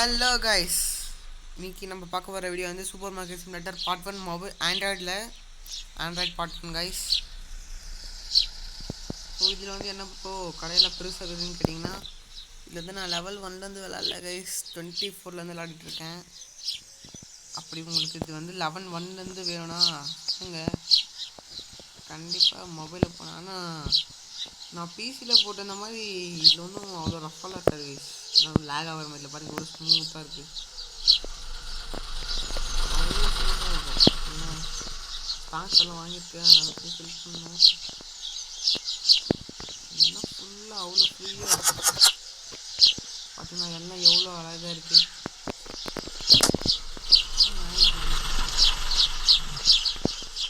Hello guys, இன்னைக்கு நம்ம பார்க்க வர வீடியோ வந்து super market simulator part 1 mobile Android part 1 guys. So இதில் வந்து என்ன இப்போ கடையில் பெருசாக இருக்குதுன்னு கேட்டிங்கன்னா, இதில் வந்து நான் லெவல் 1லேருந்து விளாட்ல கைஸ், 24லேருந்து விளாடிட்டுருக்கேன். அப்படி உங்களுக்கு இது வந்து 11 வேணும்னா சொல்லுங்க, கண்டிப்பாக மொபைலில் போனான்னா நான் பிசியில் போட்டு இந்த மாதிரி இதில் ஒன்றும் அவ்வளோ ரஃபாலாம் இருக்காது கைஸ். நான் லேக் ஆகிற மாதிரி இல்லை, பாருங்கள், இவ்வளோ ஸ்மூத்தாக இருக்குது. அவ்வளோ ஸ்மூத்தாக இருக்கும். ஸ்டாக்ஸ் எல்லாம் வாங்கியிருக்கேன், அதை போய் ஃபில் பண்ணணும். எல்லாம் ஃபுல்லாக அவ்வளோ ஃப்ரீயாக இருக்கும். பார்த்தீங்கன்னா எல்லாம் எவ்வளோ அழகாக இருக்குது.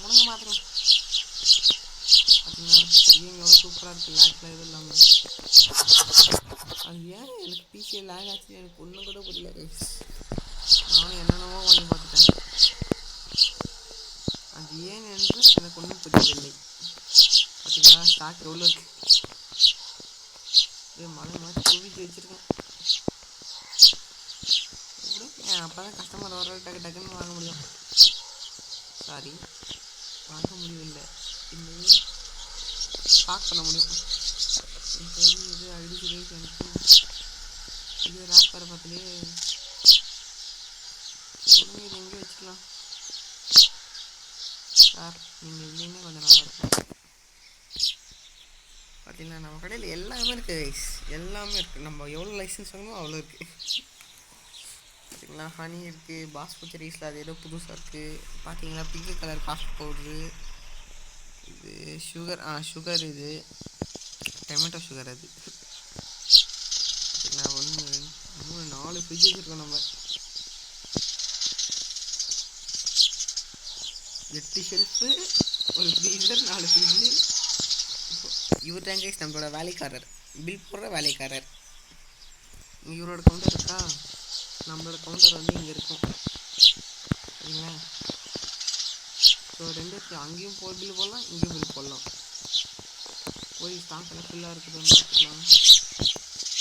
முடங்க மாத்திரம் பார்த்தீங்கன்னா கேம் எவ்வளோ சூப்பராக இருக்குது, லேக்லாம் எதுவும் இல்லாமல். அது ஏன் எனக்கு பிசிஏ லேக் ஆச்சு எனக்கு ஒன்றும் கூட புரியல கைஸ். நானும் என்னென்னவோ வாங்கி பார்த்துட்டேன், அது ஏன் என்று எனக்கு ஒன்றும் புரியவில்லை. பார்த்தீங்களா ஸ்டாக் எவ்வளோ இருக்கு, மழை மாதிரி குவிச்சு வச்சுருக்கேன். அப்போ தான் கஸ்டமர் வர டக்குன்னு வாங்க முடியும். சாரி, வாங்க முடியவில்லை, இந்த ஸ்டாக் பண்ண முடியும். இது அடிச்சு எனக்கு இது ரேக் வர பார்த்துலேயே இது எங்கேயும் வச்சுக்கலாம் சார். நீங்கள் இல்லைன்னே கொஞ்சம் நல்லாயிருக்கும். பார்த்தீங்கன்னா நம்ம கடையில் எல்லாமே இருக்குது கைஸ், எல்லாமே இருக்குது. நம்ம எவ்வளோ லைசன்ஸ் வாங்கணும் அவ்வளோ இருக்குது. பார்த்தீங்களா ஹனி இருக்குது, பாஸ்மதி ரைஸில் அது ஏதோ புதுசாக இருக்குது. பார்த்தீங்களா பிங்க் கலர் காஃபி பவுட்ரு, இது சுகர் இது டொமேட்டோ சுகர். அது பார்த்தீங்களா 1 2 3 4 ஃப்ரிட்ஜ் வச்சுருக்கோம் நம்ம. 8 ஷெல்ஃபு, ஒரு ஃப்ரீசர், 4 ஃப்ரிட்ஜு. இவர் தான் கைஸ் நம்மளோட வேலைக்காரர், பில் போடுற வேலைக்காரர். இவரோட கவுண்டர் இருக்கா, நம்மளோட கவுண்டர் வந்து இங்கே இருக்கும் சரிங்களா. ஸோ 2 அங்கேயும் பில் போடலாம், இங்கேயும் பில் போடலாம். போய் ஸ்டாக் எல்லாம் ஃபுல்லாக இருக்குதுன்னு பார்த்துக்கலாம்.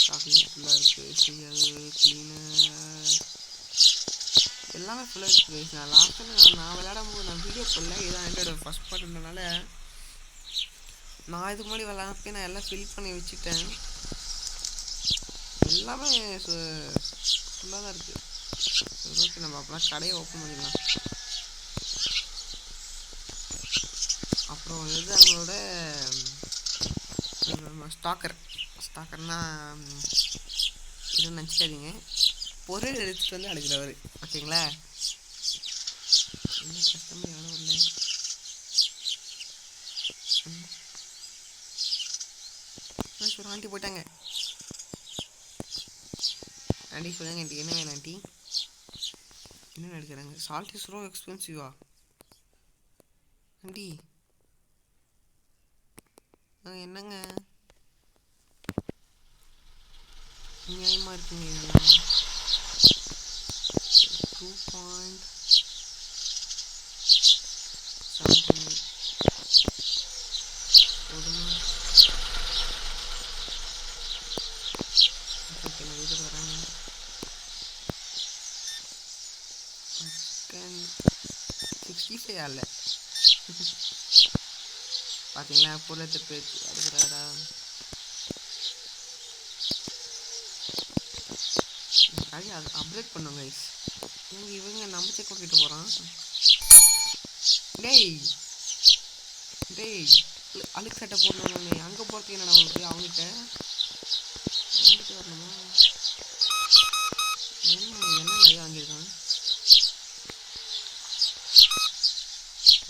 ஸ்டாக்லேயும் ஃபுல்லாக இருக்குது. சிஎல் கிளீனர் எல்லாமே ஃபுல்லாக இருக்குது. நான் லாஸ்ட்டில் நான் விளையாடும் போது நான் வீடியோ போடல, இதுதான் என்னோட ஃபஸ்ட் பார்ட்ன்றனால நான் இதுக்கு முன்னாடி விளையாடப்பே நான் எல்லாம் ஃபில் பண்ணி வச்சுட்டேன். எல்லாமே ஃபுல்லாக தான் இருக்குது. ஓகே, நம்ம அப்போலாம் கடையை ஓப்பன் பண்ணிடலாம். அப்புறம் இது நம்மளோட ஸ்டாக்கர்னால் இதுவும் நினச்சிக்காதீங்க, பொருள் எடுத்துகிட்டு வந்து அடுக்கிறவர் ஓகேங்களா. என்ன கஷ்டமாக எவ்வளோ இல்லை. ஆண்டி போயிட்டாங்க. ஆண்டி சொல்லுங்க, எனக்கு என்ன வேணும் ஆண்டி, என்ன எடுக்கிறாங்க? சால்ட் இஸ் ரோ எக்ஸ்பென்சிவா ஆண்டி? என்னங்க நியாயமாக இருக்குங்க இதெல்லாம். 2.79 போதுமா? ஓகே, நான் வீட்டுக்கு வரேங்க. 65 ஆகல. பார்த்தீங்களா பொருளை பேச்சு அடுக்கிறாரா. அது அப்டேட் பண்ணுங்க கைஸ். இவங்க நம்ம செக் கிட்ட போகிறான். டேய் அழுக்கு சட்டை போடணும், அங்கே போகிறதுக்கு என்னடா உங்களுக்கு? அவங்ககிட்ட வந்துட்டு வரணுமா? என்ன நிறையா வாங்கியிருக்கான்.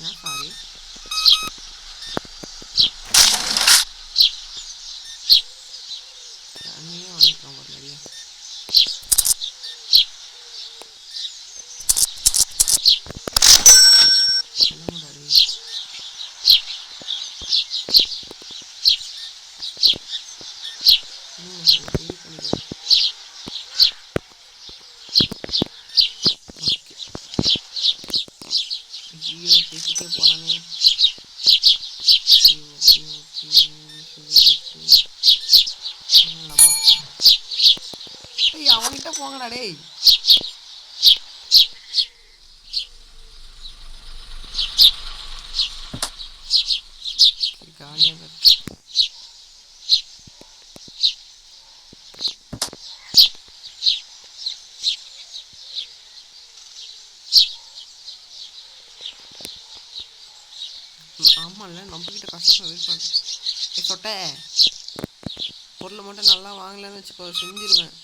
ஏன் சாரி, தண்ணியே வாங்கிக்கலாம் ஒரு நிறைய. போனானே அவன்கிட்ட போங்கடா டேய். காலியாக ஆமாம்ல நம்மக்கிட்ட கஷ்டமாக வெயிட் பண்ண சொட்டை பொருளை மட்டும் நல்லா வாங்கலன்னு வச்சுக்கோ செஞ்சிருவேன்.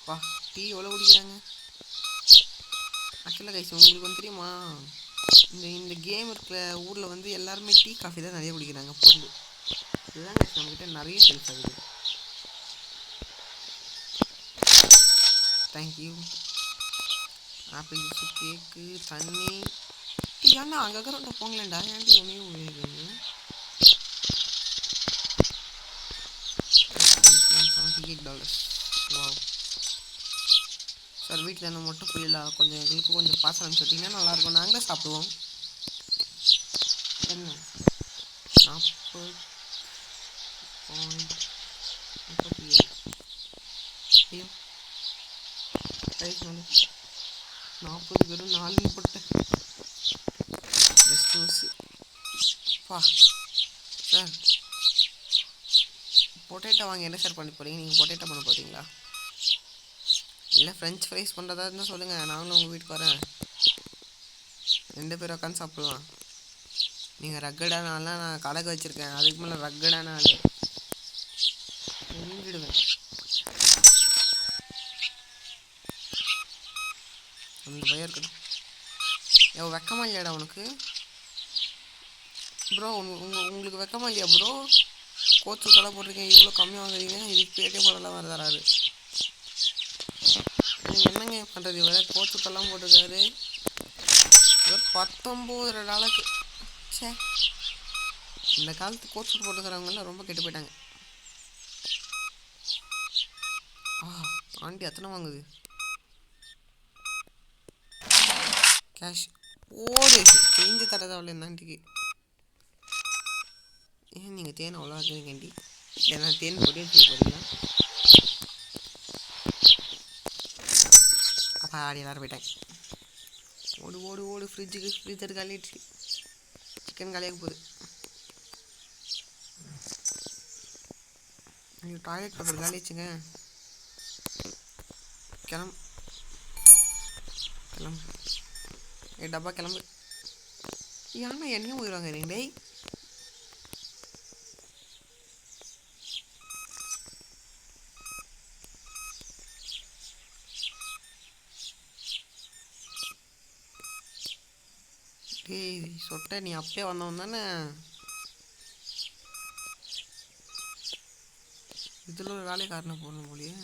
வா டீ எவ்வளோ குடிக்கிறாங்க ஆக்சுவலாக கைஸ் உங்களுக்கு வந்து தெரியுமா இந்த கேம் இருக்கிற ஊரில் வந்து எல்லாருமே டீ காஃபி தான் நிறைய குடிக்கிறாங்க பொருள். இதுதான் கைஸ் நம்மக்கிட்ட நிறைய சேல்ஸ் ஆகுது. தேங்க்யூ. ஆப்பிள் ஜூஸு கேக்கு தண்ணி ஏன்னா அங்கே இருக்கிற போங்களேன்டா ஏன்டி என்னையும் உபயோகிக்கிறீங்க. $78. வாவ் சார் வீட்டில் என்ன மட்டும் புரியல கொஞ்சம் எங்களுக்கு கொஞ்சம் பாசம் அனுப்பிச்சுட்டிங்கன்னா நல்லாயிருக்கும். நாங்களே சாப்பிடுவோம். என்ன 40.37 ஐயோ ரைஸ் 40 வெறும் 4 போட்டேன். பெஸ்ட் மிஸ்ஸு பா சார். பொட்டேட்டோ வாங்க என்ன சார் பண்ணி போகிறீங்க? நீங்கள் பொட்டேட்டோ பண்ண போகிறீங்களா இல்லை ஃப்ரெஞ்ச் ஃப்ரைஸ் பண்ணுறதா இருந்தால் சொல்லுங்கள், நாங்களும் உங்கள் வீட்டுக்கு வரேன். 2 பேரும் உட்காந்து சாப்பிட்லாம். நீங்கள் ரக்கடான ஆள்லாம் நான் கடைக்கு வச்சுருக்கேன், அதுக்கு மேலே ரக்கடான ஆள் செஞ்சிடுவேன். அந்த பயம் இருக்கட்டும். வெக்கமா இல்லையாடா உனக்கு ப்ரோ? உங்களுக்கு வெக்கமா இல்லையா ப்ரோ? கோச்சு கடை போட்டிருக்கேன், இவ்வளோ கம்மியாக வாங்குறீங்க. இதுக்கு பேடிஎம் போடலாம் வேறு தராது. என்னங்க பண்ணுறது? இவரை கோச்சுக்கெல்லாம் போட்டிருக்காரு. இவர் $19. சே இந்த காலத்து கோச்சு போட்டுக்கிறவங்கலாம் ரொம்ப கெட்டு போயிட்டாங்க. ஆண்டி எத்தனை வாங்குது கேஷ்? ஓடு செஞ்சு தரதா அவ்வளோ இந்த ஆண்டிக்கு. ஏன் நீங்கள் தேன் அவ்வளோ ஆகுதுங்கண்டி? ஏன்னா தேன் பொடியும் செய்ய போகிறீங்களா? அப்பா ஆடி எல்லாரும் போயிட்டாங்க. ஓடு ஓடு ஓடு. ஃப்ரிட்ஜர் காலியாகிடுச்சு. சிக்கன் காலியாக போகுது. நீங்கள் டாய்லெட் பேப்பர் காலியாச்சுங்க. கிளம்பு டப்பா கிளம்பு. ஏன்னா என்னையும் போயிடுவாங்க டேய். டேய் சொட்ட நீ அப்பயே வந்தவன் தானே? இதில் ஒரு வேலையை காரணம் போடணும் போலியே.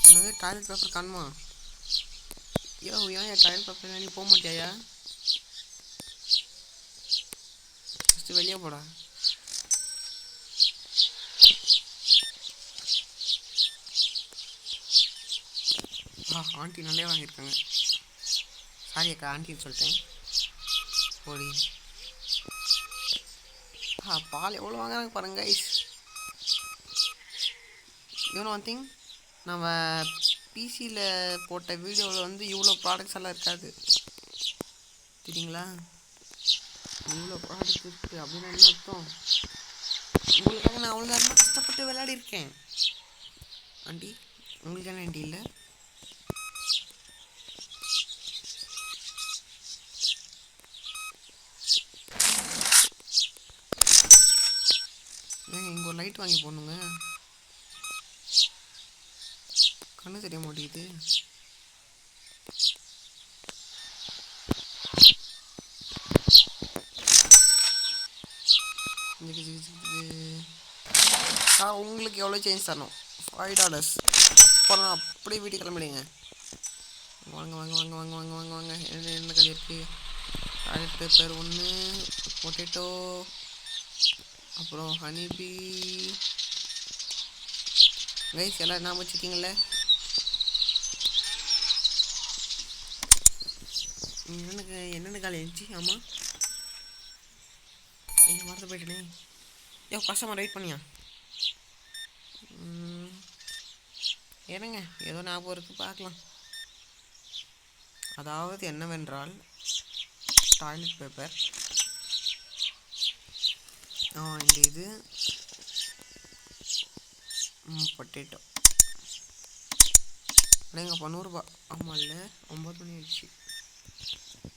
என்னது டாய்லெட் பேப்பர் காணுமா? ஏன் டாய்லெட் பேப்பர் நீ போக மாட்டியா? ஃபஸ்ட்டு வெளியே போடா. ஆண்டி நல்லே வாங்கியிருக்காங்க. சாரி அக்கா ஆண்டின்னு சொல்லிட்டேன். போடி. பால் எவ்வளோ வாங்குறாங்க பாருங்க கைஸ். இவனு ஒன் திங், நம்ம பிசியில் போட்ட வீடியோவில் வந்து இவ்வளோ ப்ராடக்ட்ஸ் எல்லாம் இருக்காது தெரியுங்களா? இவ்வளோ ப்ராடக்ட்ஸ் இருக்குது அப்படின்னு என்ன அர்த்தம்? உங்களுக்காக நான் அவ்வளோ நேரமாக கஷ்டப்பட்டு விளையாடி இருக்கேன் ஆண்டி. உங்களுக்கான ஆண்டி இல்லை. ஏங்க இங்கே ஒரு லைட் வாங்கி போடணுங்க. கண்ணு தெரிய மாட்டேங்குது. உங்களுக்கு எவ்வளோ சேஞ்ச் தரணும்? $5. அப்புறம் அப்படியே வீட்டுக்கு கிளம்பிடுங்க. வாங்க வாங்க வாங்க வாங்க வாங்க வாங்க வாங்க. என்ன கடை இருக்குது? டாய்லெட் பேப்பர் 1, பொட்டேட்டோ அப்புறம் ஹனிபி கைஸ் எல்லாம் ஞாபகம் வச்சுருக்கீங்களே. என்னென்ன கால் எழுந்துச்சு. ஆமாம் ஐயோ மறந்து போயிட்டேனே. கஸ்டமர் வெயிட் பண்ணியா ஏனுங்க ஏதோ ஞாபகம் இருக்குது பார்க்கலாம். அதாவது என்னவென்றால் டாய்லெட் பேப்பர் இந்த இது பொட்டேட்டோ இல்லைங்க 100 ஆமாம் இல்லை 9 மணி ஆயிடுச்சு.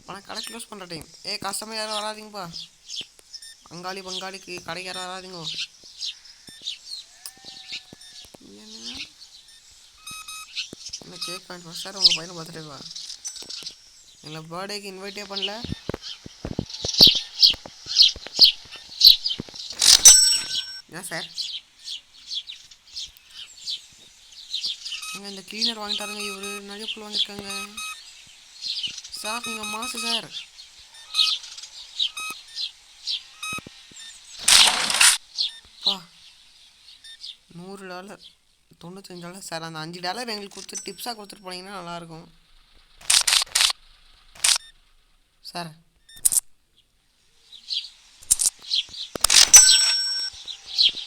ஆனால் கடை க்ளோஸ் பண்ணுற டைம். கஸ்டமர் யாரும் வராதிங்கப்பா. அங்காளி பங்காளிக்கு கடைக்கு யாரும் வராதிங்கோ. என்ன கேக் பாயிண்ட் ஃபஸ்ட் சார் உங்கள் பையனை பர்த்டேவா? எங்களை பர்த்டேக்கு இன்வைட்டே பண்ணல. ஏன் சார் இந்த கிளீனர் வாங்கிட்டாருங்க. இவர் நிறைய பொருள் வாங்கியிருக்காங்க சார். நீங்கள் மாசு சார். பா $100 $95 சார். அந்த $5 எங்களுக்கு கொடுத்து டிப்ஸாக கொடுத்துட்டு போனீங்கன்னா நல்லாயிருக்கும் சார்.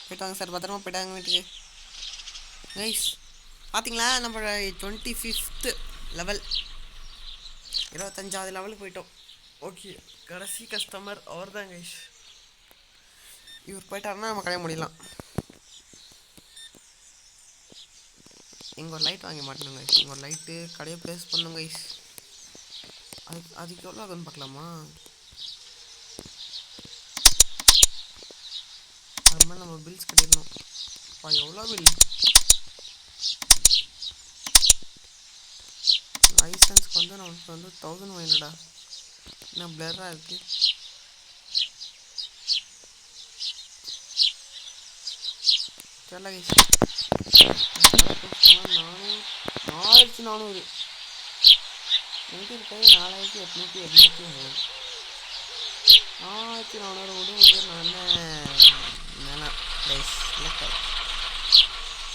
போயிட்டாங்க சார், பத்திரமா போயிட்டாங்க வீட்டுக்கு. கைஸ் பார்த்தீங்களா நம்ம 25th லெவல் 25வது லெவலுக்கு போயிட்டோம். ஓகே கடைசி கஸ்டமர் அவர் தான் கைஸ். இவர் போயிட்டாருன்னா நம்ம கடைய முடியலாம். இங்கே ஒரு லைட் வாங்கி மாட்டணும் கைஸ். இங்கே ஒரு லைட்டு கடையை ப்ளேஸ் பண்ணுங்க கைஸ். அதுக்கு எவ்வளோ ஆகுன்னு பார்க்கலாமா? அது மாதிரி நம்ம பில்ஸ் கட்டிடணும். எவ்வளோ பில்? லைசன்ஸ்க்கு வந்து நமக்கு வந்து 1000 வேணுடா. என்ன பிளராக இருக்கு. தெரியல கைஸ். 4400 எங்கே இருக்காது? 4883 4400 விட நான் வேணாம் கைஸ். இல்லை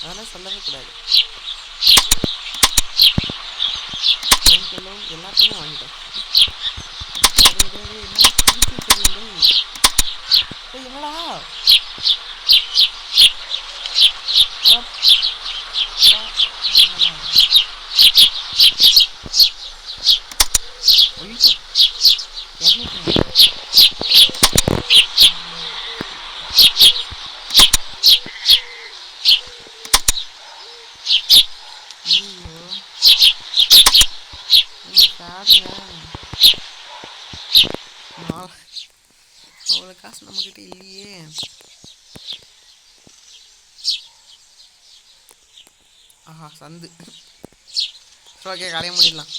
அதெல்லாம் சொல்லவே கூடாது. எல்லாத்தையுமே வாங்கிட்டேன். என்னடா அவ்வளோ காசு நம்மக்கிட்ட இல்லையே. ஆஹா சந்து. ஓகே கடைய முடியலாம்.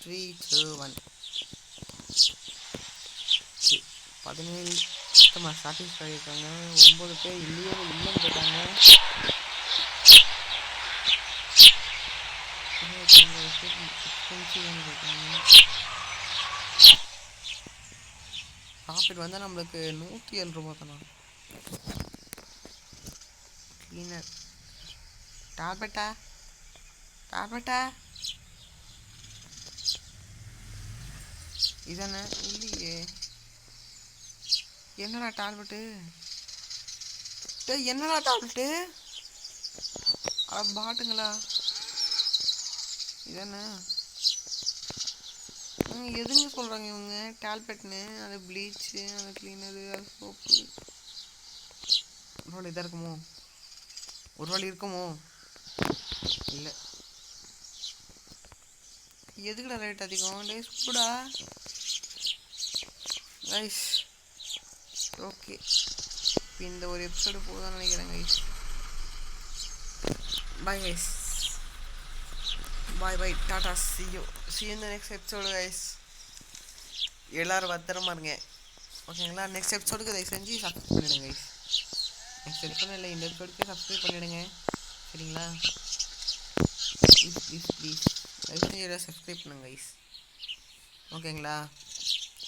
3 2 1 17 கஸ்டமர் சாட்டிஸ்ஃபை இருக்காங்க. 9 பேர் இல்லைன்னு போயிட்டாங்க. ப்ராஃபிட் வந்து நம்மளுக்கு 107 ரூபா தானா. கிளீனர் டேப்லெட்டா இதானே? இல்லையே. என்னடா டேப்லெட்டு? என்னடா டேப்லெட்டு? பாட்டுங்களா இதானே? எதுங்க சொல்கிறாங்க இவங்க? டேப்லெட்னு அது ப்ளீச்சு, அது கிளீனரு, அது சோப்பு. ஒரு இதாக இருக்குமோ? ஒரு வேளை இருக்குமோ? இல்லை. எதுக்குடா ரேட் அதிகம்? டே சூடா கைஸ். ஓகே இப்போ இந்த ஒரு எபிசோடு போதும்னு நினைக்கிறேன் guys. Bye guys. Bye Tata see you in the next episode guys. எல்லோரும் பத்திரமா இருங்க ஓகேங்களா? நெக்ஸ்ட் எபிசோடுக்கு தயவு செஞ்சு சப்ஸ்கிரைப் பண்ணிவிடுங்க கைஸ். நெக்ஸ்ட் எபிசோடு இல்லை இந்த எபிசோடுக்கு சப்ஸ்கிரைப் பண்ணிவிடுங்க சரிங்களா? ப்ளீஸ் தயவு செஞ்சு எல்லாம் சப்ஸ்கிரைப் பண்ணுங்க கைஸ் ஓகேங்களா?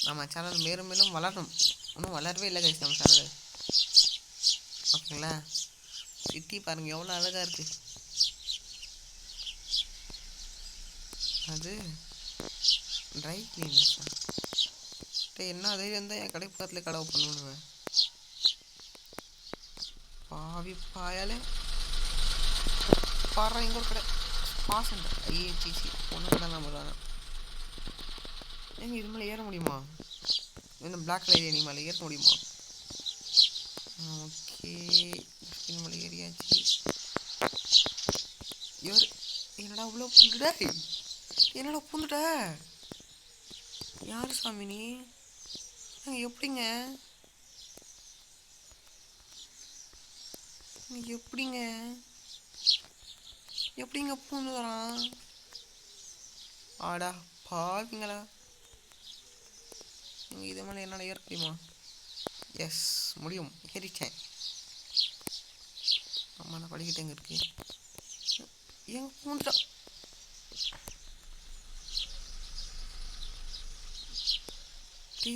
நம்ம சேனல் மேலும் மேலும் வளரணும். இன்னும் வளரவே இல்லை கைஸ் நம்ம சேனல். ஓகேங்களா? சிட்டி பாருங்கள் எவ்வளோ அழகாக இருக்குது. அது ட்ரை கிளீனர்ஸா? என்ன தைரியம் தான் என் கடை பக்கத்தில் கடை ஓப்பன் பண்ணுவேன். பாவி பாயாலே பாடுறா இங்கே ஒரு கடை ஸ்பா சென்டர். ஐஏசிசி ஒன்று தான் நம்ம தானே. ஏங்க இது மேலே ஏற முடியுமா? இந்த பிளாக் கலர் ஏறி மேலே ஏற முடியுமா? ஓகே இது மேலே ஏறியாச்சு. இவர் என்னடா அவ்வளோ பூந்துட, என்னடா பூந்துட்ட? யார் சாமி நீ? எப்படிங்க எப்படிங்க எப்படிங்க பூந்துக்கிறான்? ஆடா பாவிங்களா. நீங்கள் இது மேலே என்னால் ஏற முடியுமா? எஸ் முடியும், ஏறிட்டேன். அம்மா நான் படிக்கிட்டு எங்கே இருக்கு? எங்க பூந்துட்டா? டீ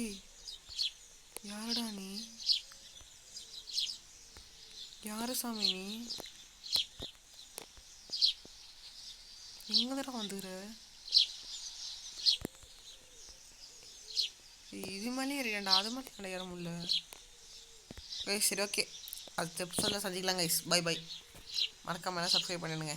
யாரடா நீ? யாரு சாமி நீ? எங்க தடவை வந்துக்கிற? இது மேலே ஏறிடா, அது மேலே என்ன ஏற முடியல. சரி ஓகே, அடுத்த எபிசோடில் சந்திக்கலாம் கைஸ். Bye bye. மறக்காம சப்ஸ்கிரைப் பண்ணிடுங்க.